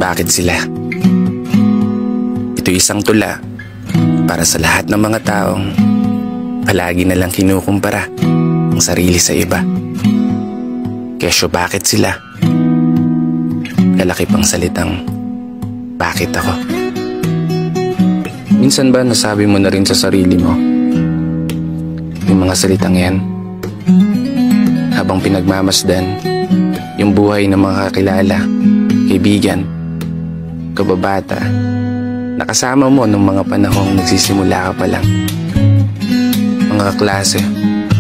Bakit sila? Ito isang tula para sa lahat ng mga taong palagi na lang kinukumpara ang sarili sa iba. Kesyo bakit sila? Kalaki pang salitang bakit ako? Minsan ba nasabi mo na rin sa sarili mo yung mga salitang yan? Habang pinagmamasdan yung buhay ng mga kakilala, kaibigan, kababata, nakasama mo nung mga panahong nagsisimula ka pa lang. Mga kaklase,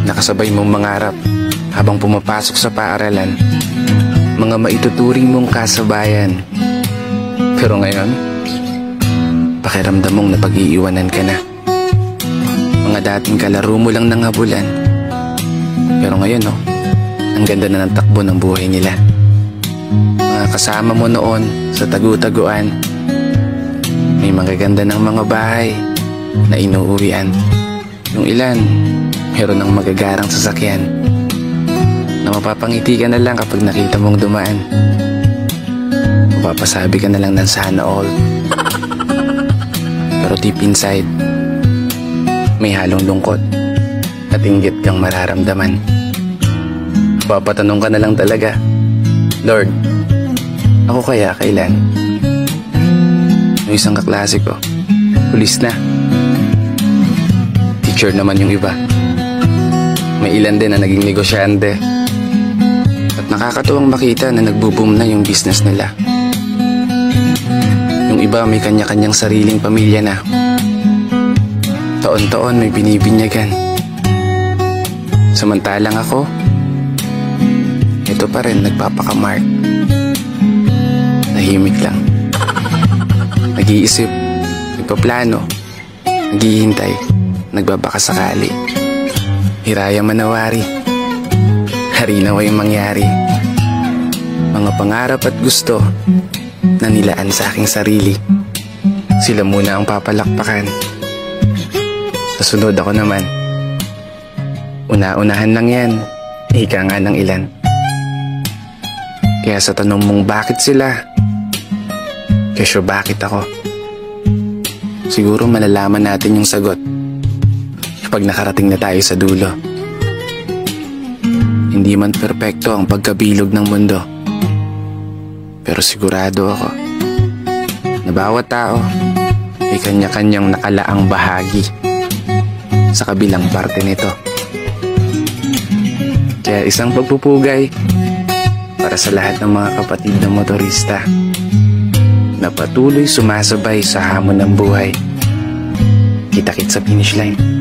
nakasabay mong mangarap habang pumapasok sa paaralan, mga maituturing mong kasabayan. Pero ngayon, pakiramdam mong napag-iiwanan ka na. Mga dating kalaro mo lang ng habulan, pero ngayon ang ganda na ng takbo ng buhay nila. Mga kasama mo noon sa tagu-taguan, may magaganda ng mga bahay na inuuwian. Yung ilan, meron ng magagarang sasakyan na mapapangiti ka na lang kapag nakita mong dumaan. Mapapasabi ka na lang ng sana all. Pero deep inside, may halong lungkot at inggit kang mararamdaman. Papatanong ka na lang talaga, Lord, ako kaya kailan? Yung isang kaklase ko, pulis na. Teacher naman yung iba. May ilan din na naging negosyante. At nakakatuwang makita na nagbo-boom na yung business nila. Yung iba may kanya-kanyang sariling pamilya na. Taon-taon may binibinyagan. Samantalang ako, ito pa rin nagpapakamark. Tahimik lang. Nag-iisip, nagpaplano, naghihintay, nagbabakasakali. Hiraya manawari, harinaw ay mangyari. Mga pangarap at gusto na nilaan sa aking sarili, sila muna ang papalakpakan. Sa sunod ako naman. Una-unahan lang yan, ika nga ng ilan. Kaya sa tanong mong bakit sila, kesyo bakit ako, siguro malalaman natin yung sagot kapag nakarating na tayo sa dulo. Hindi man perpekto ang pagkabilog ng mundo, pero sigurado ako na bawat tao ay kanya-kanyang nakalaang bahagi sa kabilang parte nito. Kaya isang pagpupugay para sa lahat ng mga kapatid na motorista na patuloy sumasabay sa hamon ng buhay. Kita-kits sa finish line.